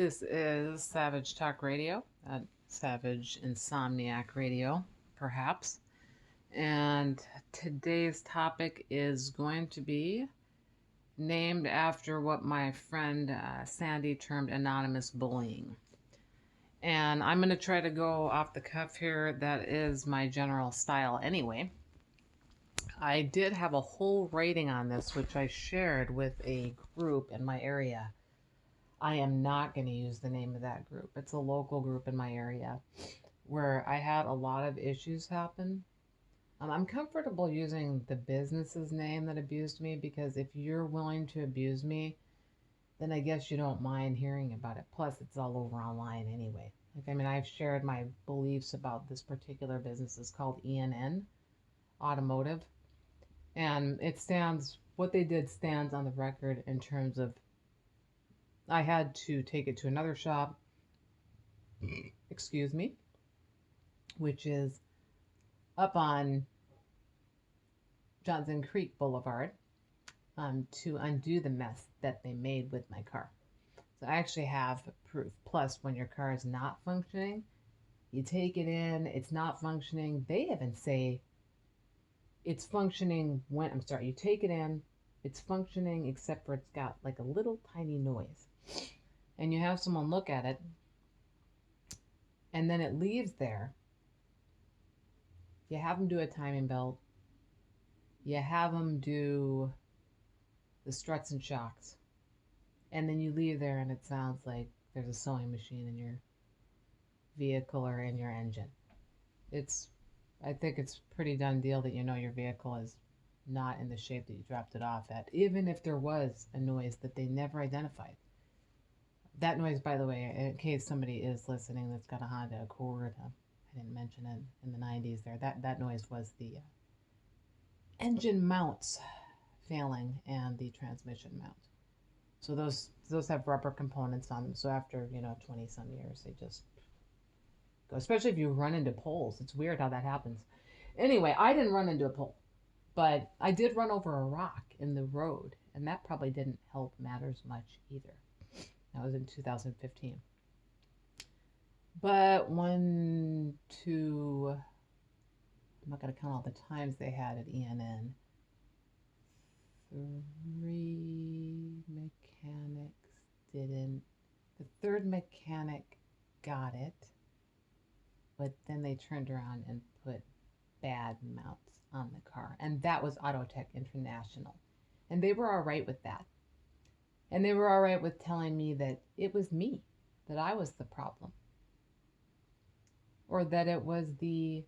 This is Savage Talk Radio, Savage Insomniac Radio, perhaps. And today's topic is going to be named after what my friend Sandy termed anonymous bullying. And I'm going to try to go off the cuff here. That is my general style anyway. I did have a whole rating on this, which I shared with a group in my area. I am not going to use the name of that group. It's a local group in my area where I had a lot of issues happen. I'm comfortable using the business's name that abused me because if you're willing to abuse me, then I guess you don't mind hearing about it. Plus, it's all over online anyway. I've shared my beliefs about this particular business. It's called ENN Automotive. And what they did stands on the record in terms of I had to take it to another shop, excuse me, which is up on Johnson Creek Boulevard, to undo the mess that they made with my car. So I actually have proof. Plus, when your car is not functioning, you take it in, it's not functioning. They even say it's functioning you take it in, it's functioning except for it's got like a little tiny noise. And you have someone look at it, and then it leaves there. You have them do a timing belt. You have them do the struts and shocks. And then you leave there and it sounds like there's a sewing machine in your vehicle or in your engine. I think it's pretty done deal that you know your vehicle is not in the shape that you dropped it off at, even if there was a noise that they never identified. That noise, by the way, in case somebody is listening that's got a Honda Accord, I didn't mention it in the 90s there, that noise was the engine mounts failing and the transmission mount. So those have rubber components on them. So after, 20 some years, they just go, especially if you run into poles. It's weird how that happens. Anyway, I didn't run into a pole, but I did run over a rock in the road, and that probably didn't help matters much either. That was in 2015. But I'm not going to count all the times they had at ENN. 3 mechanics didn't. The third mechanic got it, but then they turned around and put bad mounts on the car. And that was Autotech International. And they were all right with that. And they were all right with telling me that it was me, that I was the problem. Or that it was I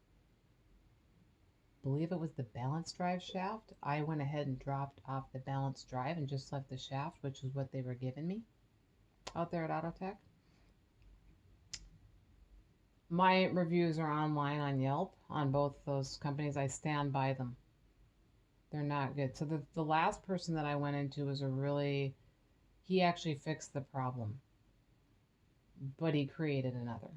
believe it was the balance drive shaft. I went ahead and dropped off the balance drive and just left the shaft, which is what they were giving me out there at Autotech. My reviews are online on Yelp on both those companies. I stand by them. They're not good. So the last person that I went into was he actually fixed the problem, but he created another,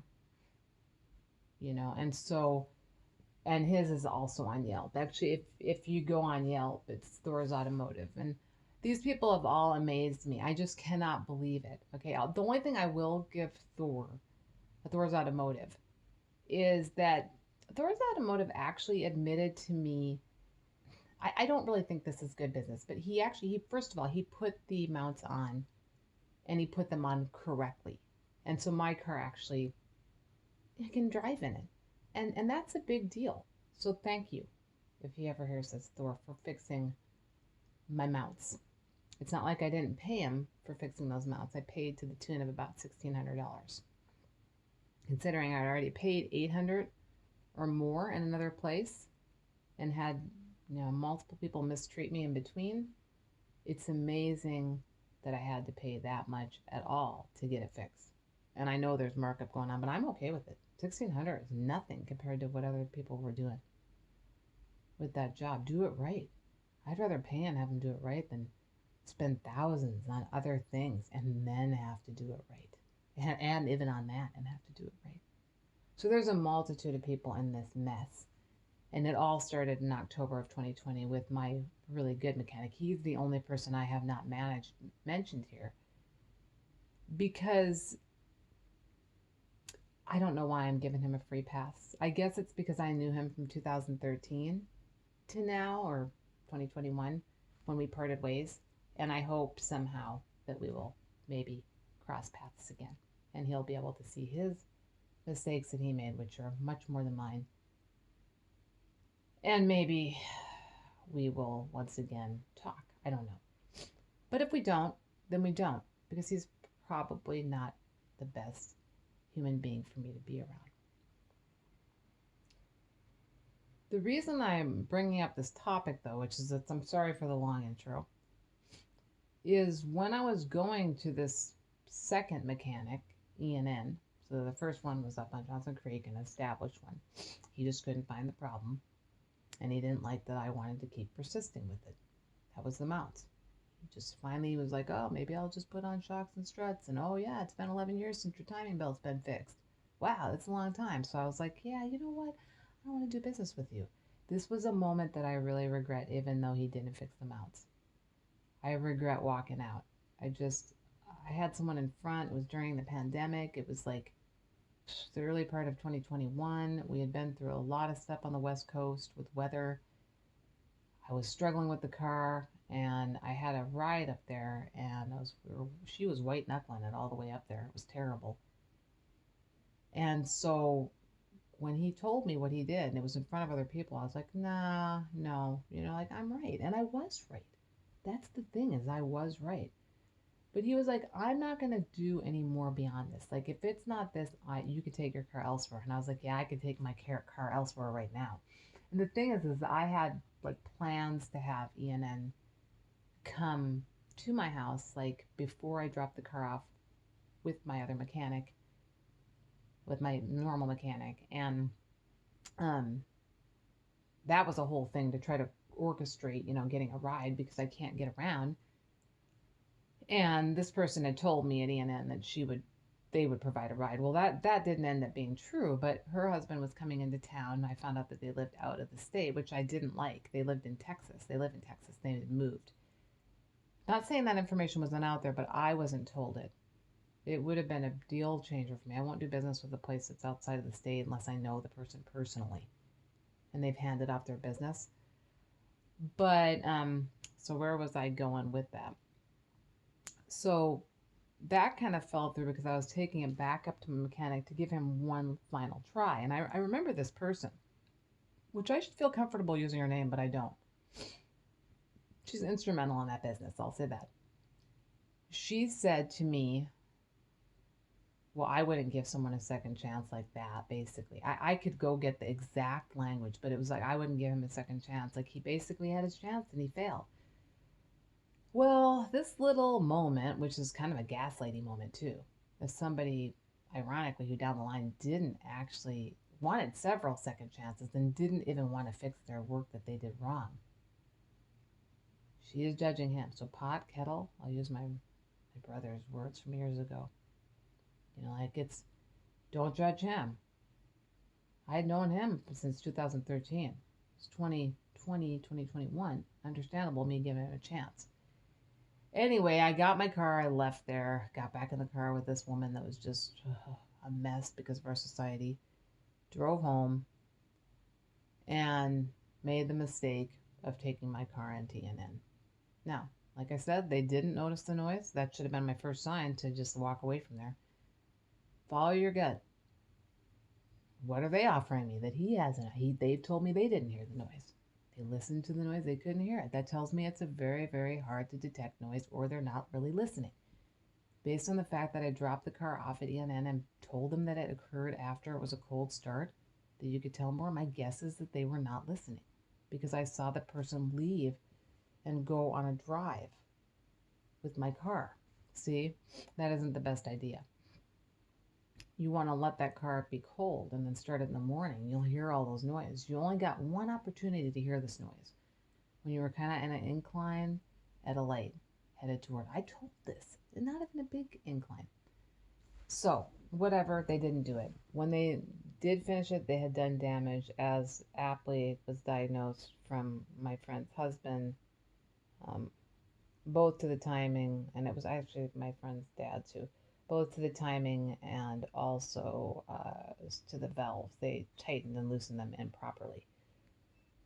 and his is also on Yelp. Actually, if you go on Yelp, it's Thor's Automotive. And these people have all amazed me. I just cannot believe it. Okay, the only thing I will give Thor's Automotive, is that Thor's Automotive actually admitted to me, I don't really think this is good business, but he first of all, he put the mounts on, and he put them on correctly. And so my car actually, I can drive in it. And that's a big deal. So thank you, if he ever hears this, Thor, for fixing my mounts. It's not like I didn't pay him for fixing those mounts. I paid to the tune of about $1,600. Considering I'd already paid $800 or more in another place and had multiple people mistreat me in between, it's amazing that I had to pay that much at all to get it fixed. And I know there's markup going on, but I'm okay with it. $1,600 is nothing compared to what other people were doing with that job. Do it right. I'd rather pay and have them do it right than spend thousands on other things and then have to do it right. And even on that and have to do it right. So there's a multitude of people in this mess. And it all started in October of 2020 with my really good mechanic. He's the only person I have not mentioned here, because I don't know why I'm giving him a free pass. I guess it's because I knew him from 2013 to now, or 2021, when we parted ways. And I hope somehow that we will maybe cross paths again. And he'll be able to see his mistakes that he made, which are much more than mine. And maybe we will once again talk. I don't know. But if we don't, then we don't, because he's probably not the best human being for me to be around. The reason I'm bringing up this topic, though, which is that I'm sorry for the long intro, is when I was going to this second mechanic, E&N, so the first one was up on Johnson Creek, an established one. He just couldn't find the problem, and he didn't like that I wanted to keep persisting with it. That was the mounts. He just finally was like, oh, maybe I'll just put on shocks and struts, and oh yeah, it's been 11 years since your timing belt's been fixed. Wow, that's a long time. So I was like, yeah, you know what? I don't want to do business with you. This was a moment that I really regret, even though he didn't fix the mounts. I regret walking out. I had someone in front. It was during the pandemic. It was like the early part of 2021. We had been through a lot of stuff on the West Coast with weather. I was struggling with the car, and I had a ride up there, and she was white knuckling it all the way up there. It was terrible. And so when he told me what he did, and it was in front of other people, I was like, nah, no, like I'm right. And I was right. That's the thing, is I was right. But he was like, I'm not going to do any more beyond this. Like, if it's not this, you could take your car elsewhere. And I was like, yeah, I could take my car elsewhere right now. And the thing is I had like plans to have ENN come to my house, like before I dropped the car off with my other mechanic, with my normal mechanic. And um, that was a whole thing to try to orchestrate, getting a ride because I can't get around. And this person had told me at ENN that they would provide a ride. Well, that didn't end up being true, but her husband was coming into town. I found out that they lived out of the state, which I didn't like. They lived in Texas. They live in Texas. They had moved. Not saying that information wasn't out there, but I wasn't told it. It would have been a deal changer for me. I won't do business with a place that's outside of the state unless I know the person personally and they've handed off their business. But so where was I going with that? So that kind of fell through because I was taking him back up to my mechanic to give him one final try. And I remember this person, which I should feel comfortable using her name, but I don't. She's instrumental in that business, I'll say that. She said to me, well, I wouldn't give someone a second chance like that, basically. I could go get the exact language, but it was like I wouldn't give him a second chance. Like he basically had his chance and he failed. Well, this little moment, which is kind of a gaslighting moment too, if somebody, ironically, who down the line didn't actually wanted several second chances and didn't even want to fix their work that they did wrong. She is judging him. So pot, kettle, I'll use my brother's words from years ago. Don't judge him. I had known him since 2013. It's 2020, 2021. Understandable me giving him a chance. Anyway, I got my car. I left there. Got back in the car with this woman that was just a mess because of our society. Drove home and made the mistake of taking my car into ENN. Now, like I said, they didn't notice the noise. That should have been my first sign to just walk away from there. Follow your gut. What are they offering me that he hasn't? They told me they didn't hear the noise. They listened to the noise, they couldn't hear it. That tells me it's a very, very hard to detect noise, or they're not really listening. Based on the fact that I dropped the car off at ENN and told them that it occurred after it was a cold start, that you could tell more, my guess is that they were not listening because I saw the person leave and go on a drive with my car. See, that isn't the best idea. You want to let that car be cold and then start it in the morning. You'll hear all those noises. You only got one opportunity to hear this noise. When you were kind of in an incline at a light headed toward. I told this, and not even a big incline. So, whatever, they didn't do it. When they did finish it, they had done damage, as aptly was diagnosed from my friend's husband, both to the timing, and it was actually my friend's dad too, both to the timing and also to the valves. They tightened and loosened them improperly.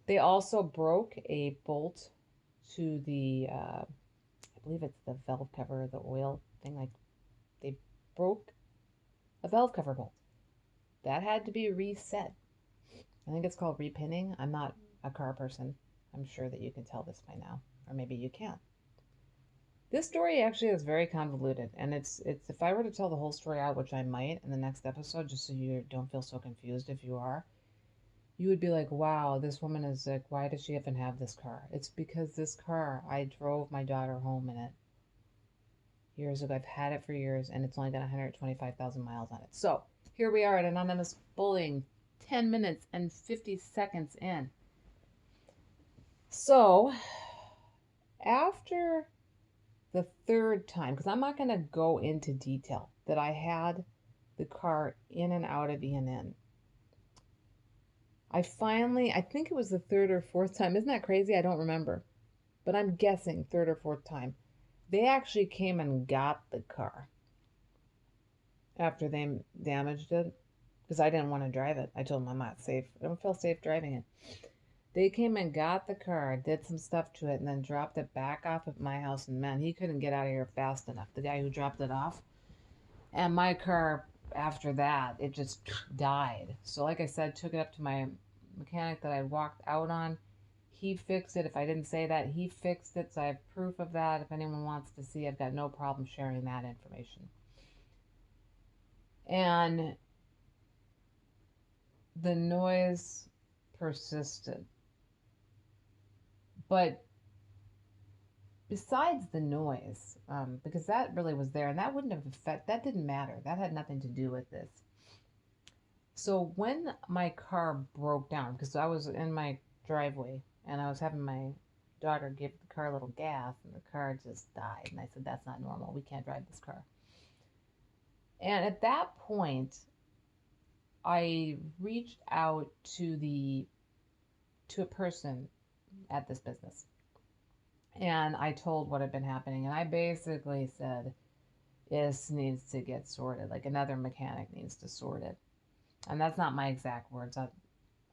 They also broke a bolt to the, I believe it's the valve cover, the oil thing. Like they broke a valve cover bolt. That had to be reset. I think it's called repinning. I'm not a car person. I'm sure that you can tell this by now, or maybe you can't. This story actually is very convoluted, and it's if I were to tell the whole story out, which I might in the next episode, just so you don't feel so confused if you are, you would be like, wow, this woman is like, why does she even have this car? It's because this car, I drove my daughter home in it years ago. I've had it for years, and it's only got 125,000 miles on it. So here we are at Anonymous Bullying, 10 minutes and 50 seconds in. So after the third time, because I'm not going to go into detail, that I had the car in and out of E&N. I think it was the third or fourth time. Isn't that crazy? I don't remember. But I'm guessing third or fourth time. They actually came and got the car after they damaged it because I didn't want to drive it. I told them I'm not safe. I don't feel safe driving it. They came and got the car, did some stuff to it, and then dropped it back off at my house. And man, he couldn't get out of here fast enough, the guy who dropped it off. And my car, after that, it just died. So like I said, took it up to my mechanic that I walked out on. He fixed it. If I didn't say that, he fixed it. So I have proof of that. If anyone wants to see, I've got no problem sharing that information. And the noise persisted. But besides the noise, because that really was there, and that wouldn't have that didn't matter. That had nothing to do with this. So when my car broke down, because I was in my driveway and I was having my daughter give the car a little gas, and the car just died. And I said, that's not normal. We can't drive this car. And at that point, I reached out to a person at this business. And I told what had been happening. And I basically said, this needs to get sorted. Like another mechanic needs to sort it. And that's not my exact words.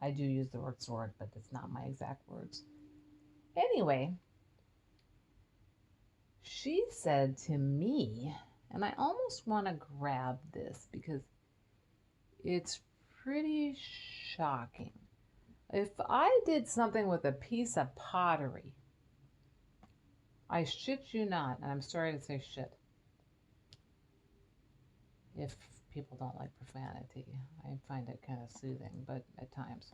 I do use the word sort, but it's not my exact words. Anyway, she said to me, and I almost want to grab this because it's pretty shocking. If I did something with a piece of pottery, I shit you not, and I'm sorry to say shit, if people don't like profanity, I find it kind of soothing, but at times.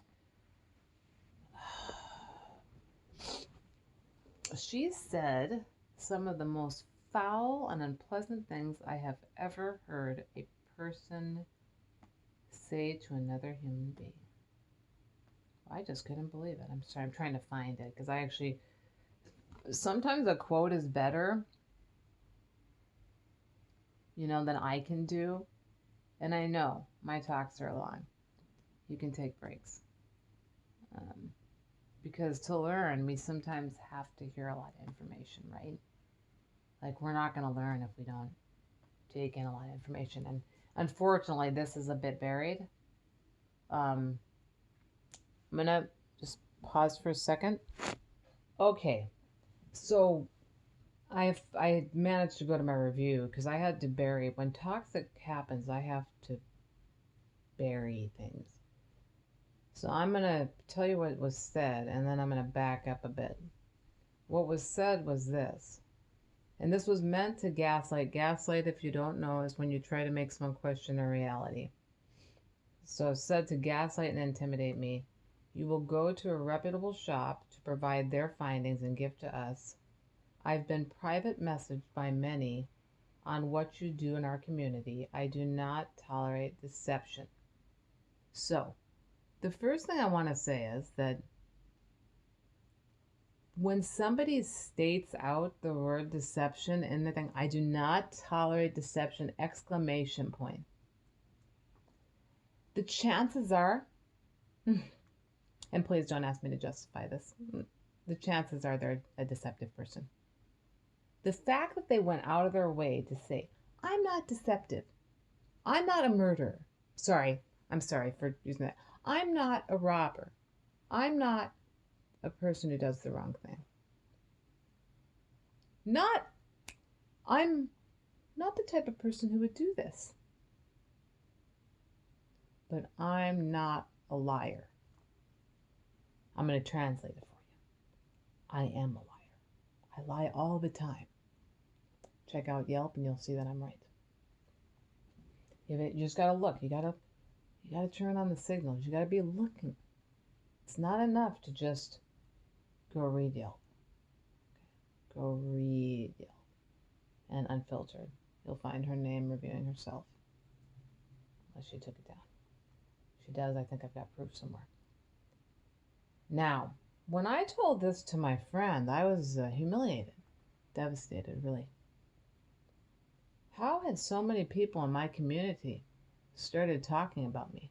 She said some of the most foul and unpleasant things I have ever heard a person say to another human being. I just couldn't believe it. I'm sorry, I'm trying to find it because I actually, sometimes a quote is better, than I can do. And I know my talks are long. You can take breaks. Because to learn, we sometimes have to hear a lot of information, right? Like, we're not going to learn if we don't take in a lot of information. And unfortunately, this is a bit buried. I'm going to just pause for a second. Okay. So I managed to go to my review because I had to bury. When toxic happens, I have to bury things. So I'm going to tell you what was said, and then I'm going to back up a bit. What was said was this, and this was meant to gaslight. Gaslight, if you don't know, is when you try to make someone question their reality. So it said to gaslight and intimidate me. You will go to a reputable shop to provide their findings and give to us. I've been private messaged by many on what you do in our community. I do not tolerate deception. So the first thing I want to say is that when somebody states out the word deception in the thing, I do not tolerate deception, exclamation point. The chances are, and please don't ask me to justify this, the chances are they're a deceptive person. The fact that they went out of their way to say, I'm not deceptive. I'm not a murderer. I'm sorry for using that. I'm not a robber. I'm not a person who does the wrong thing. Not, I'm not the type of person who would do this. But I'm not a liar. I'm going to translate it for you. I am a liar. I lie all the time. Check out Yelp and you'll see that I'm right. You just gotta look. You gotta turn on the signals. You gotta be looking. It's not enough to just go read Yelp. Okay. Go read Yelp. And unfiltered. You'll find her name reviewing herself. Unless she took it down. If she does, I think I've got proof somewhere. Now, when I told this to my friend, I was humiliated, devastated, really. How had so many people in my community started talking about me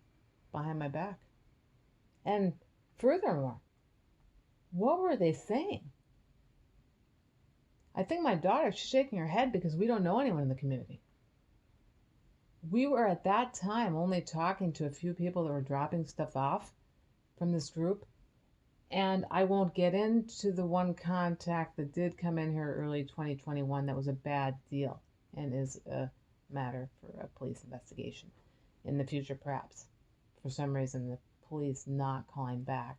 behind my back? And furthermore, what were they saying? I think my daughter's shaking her head because we don't know anyone in the community. We were at that time only talking to a few people that were dropping stuff off from this group. And I won't get into the one contact that did come in here early 2021 that was a bad deal and is a matter for a police investigation in the future, perhaps. For some reason, the police not calling back.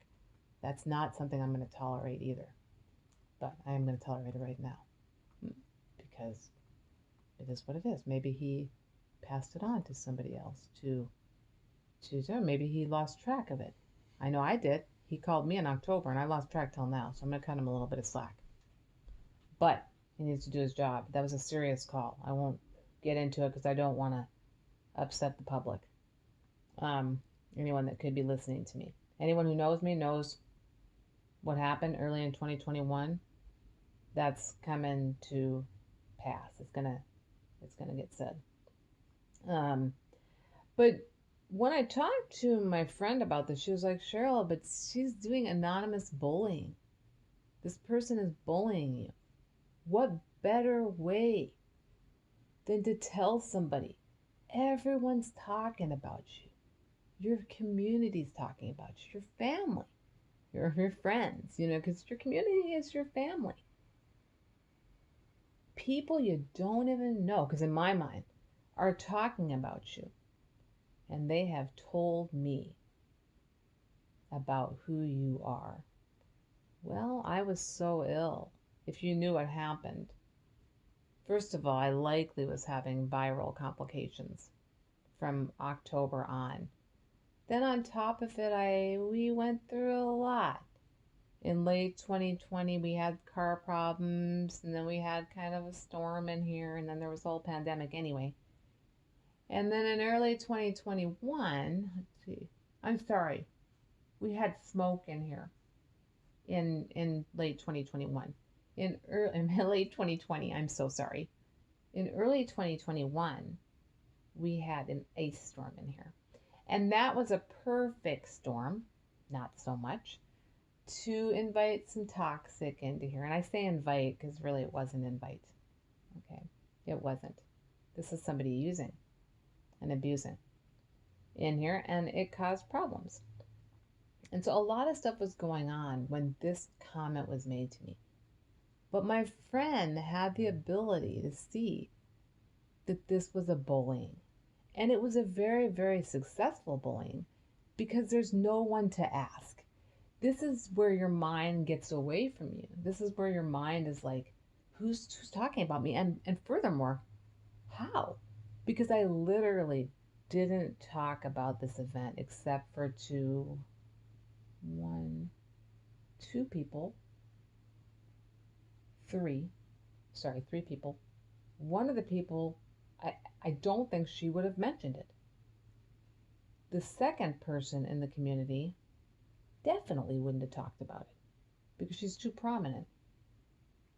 That's not something I'm going to tolerate either. But I am going to tolerate it right now because it is what it is. Maybe he passed it on to somebody else to maybe he lost track of it. I know I did. He called me in October and I lost track till now, so I'm going to cut him a little bit of slack. But he needs to do his job. That was a serious call. I won't get into it because I don't want to upset the public. Anyone that could be listening to me. Anyone who knows me knows what happened early in 2021. That's coming to pass. It's gonna get said. But when I talked to my friend about this, she was like, Cheryl, but she's doing anonymous bullying. This person is bullying you. What better way than to tell somebody? Everyone's talking about you. Your community's talking about you. Your family. Your friends, because your community is your family. People you don't even know, because in my mind, are talking about you. And they have told me about who you are. Well, I was so ill. If you knew what happened. First of all, I likely was having viral complications from October on. Then on top of it, we went through a lot. In late 2020, we had car problems, and then we had kind of a storm in here, and then there was the whole pandemic anyway. And then in early 2021, we had smoke in here in late 2021. In late 2020, I'm so sorry. In early 2021, we had an ice storm in here. And that was a perfect storm, not so much, to invite some toxic into here. And I say invite because really it wasn't invite. Okay, it wasn't. This is somebody using and abusing in here, and it caused problems. And so a lot of stuff was going on when this comment was made to me. But my friend had the ability to see that this was a bullying. And it was a very, very successful bullying because there's no one to ask. This is where your mind gets away from you. This is where your mind is like, who's talking about me? And furthermore, how? Because I literally didn't talk about this event except for two people. Three people. One of the people, I don't think she would have mentioned it. The second person in the community definitely wouldn't have talked about it because she's too prominent.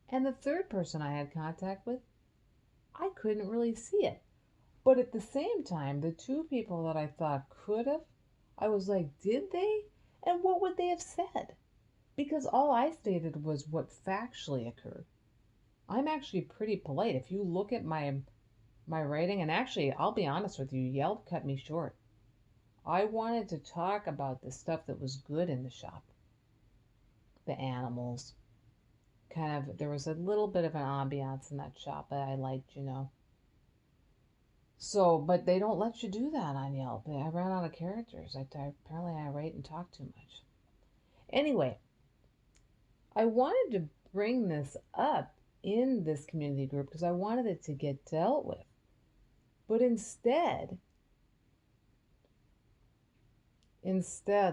And the third person I had contact with, I couldn't really see it. But at the same time, the two people that I thought could have, I was like, did they? And what would they have said? Because all I stated was what factually occurred. I'm actually pretty polite. If you look at my my writing. And actually, I'll be honest with you, Yelp cut me short. I wanted to talk about the stuff that was good in the shop, the animals. Kind of, there was a little bit of an ambiance in that shop that I liked, you know. So, but they don't let you do that on Yelp. I ran out of characters. Apparently I write and talk too much. Anyway, I wanted to bring this up in this community group because I wanted it to get dealt with. But instead,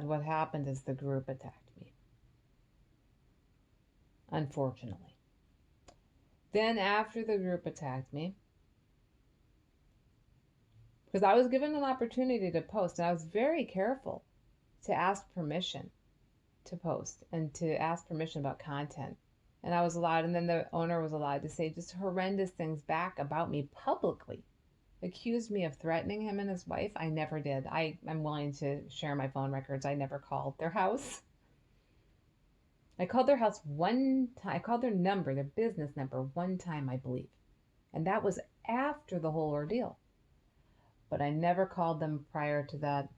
what happened is the group attacked me, unfortunately. Then, after the group attacked me, because I was given an opportunity to post, and I was very careful to ask permission to post and to ask permission about content. And I was allowed, and then the owner was allowed to say just horrendous things back about me publicly. Accused me of threatening him and his wife. I never did. I'm willing to share my phone records. I never called their house. I called their house one time. I called their number, their business number, one time, I believe. And that was after the whole ordeal. But I never called them prior to that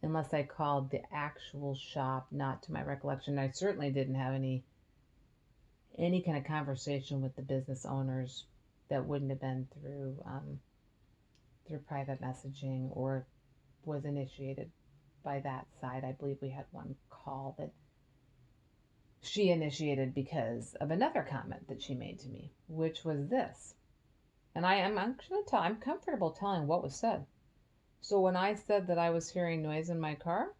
unless I called the actual shop, not to my recollection. I certainly didn't have any kind of conversation with the business owners that wouldn't have been through private messaging or was initiated by that side. I believe we had one call that she initiated because of another comment that she made to me, which was this. And I'm comfortable telling what was said. So when I said that I was hearing noise in my car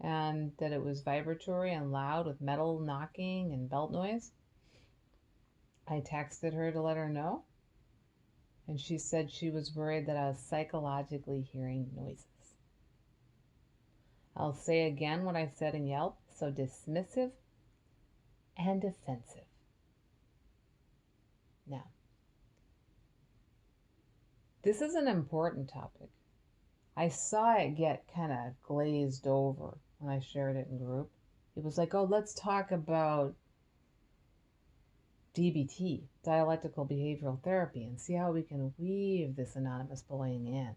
and that it was vibratory and loud with metal knocking and belt noise, I texted her to let her know. And she said she was worried that I was psychologically hearing noises. I'll say again what I said in Yelp, so dismissive and offensive. Now, this is an important topic. I saw it get kind of glazed over when I shared it in group. It was like, oh, let's talk about DBT, dialectical behavioral therapy, and see how we can weave this anonymous bullying in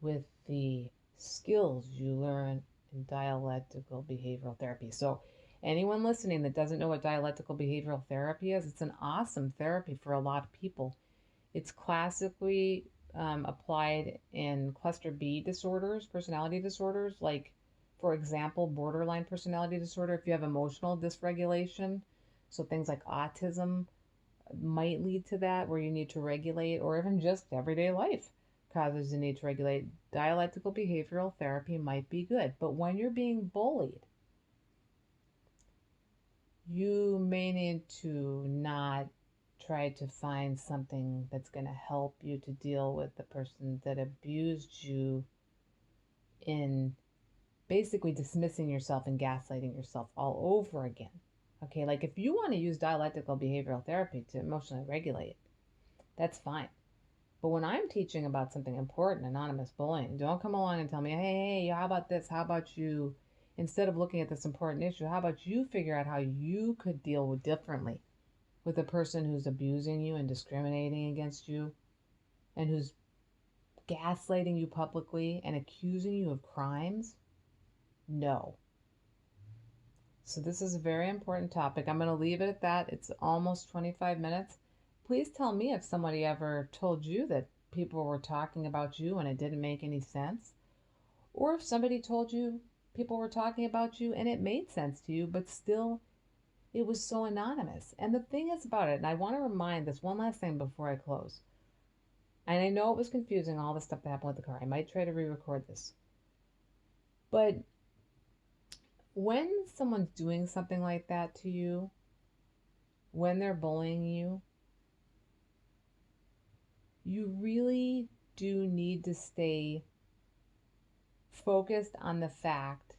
with the skills you learn in dialectical behavioral therapy. So anyone listening that doesn't know what dialectical behavioral therapy is, it's an awesome therapy for a lot of people. It's classically applied in cluster B disorders, personality disorders, like, for example, borderline personality disorder. If you have emotional dysregulation, so things like autism might lead to that, where you need to regulate, or even just everyday life causes the need to regulate. Dialectical behavioral therapy might be good. But when you're being bullied, you may need to not try to find something that's going to help you to deal with the person that abused you in basically dismissing yourself and gaslighting yourself all over again. Okay, like if you want to use dialectical behavioral therapy to emotionally regulate, that's fine. But when I'm teaching about something important, anonymous bullying, don't come along and tell me, hey, how about this? How about you, instead of looking at this important issue, how about you figure out how you could deal with differently with a person who's abusing you and discriminating against you and who's gaslighting you publicly and accusing you of crimes? No. So this is a very important topic. I'm going to leave it at that. It's almost 25 minutes. Please tell me if somebody ever told you that people were talking about you and it didn't make any sense. Or if somebody told you people were talking about you and it made sense to you, but still it was so anonymous. And the thing is about it, and I want to remind this one last thing before I close. And I know it was confusing, all the stuff that happened with the car. I might try to re-record this. But when someone's doing something like that to you, when they're bullying you, you really do need to stay focused on the fact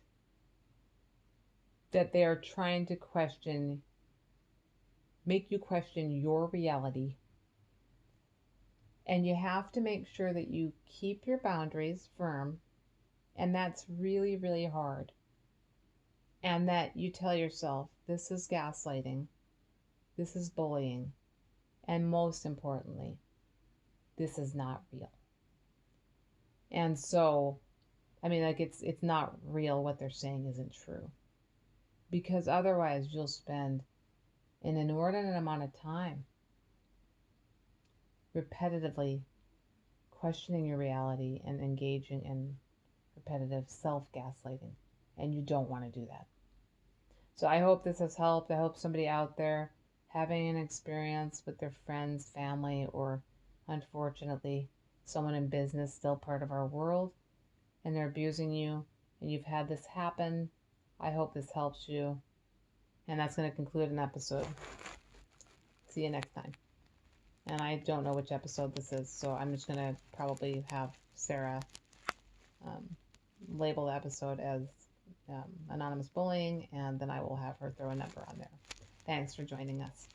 that they are trying to make you question your reality. And you have to make sure that you keep your boundaries firm. And that's really, really hard. And that you tell yourself, this is gaslighting, this is bullying, and most importantly, this is not real. And so, I mean, like it's not real. What they're saying isn't true. Because otherwise you'll spend an inordinate amount of time repetitively questioning your reality and engaging in repetitive self-gaslighting. And you don't want to do that. So I hope this has helped. I hope somebody out there having an experience with their friends, family, or unfortunately, someone in business, still part of our world, and they're abusing you, and you've had this happen. I hope this helps you. And that's going to conclude an episode. See you next time. And I don't know which episode this is, so I'm just going to probably have Sarah label the episode as anonymous bullying, and then I will have her throw a number on there. Thanks for joining us.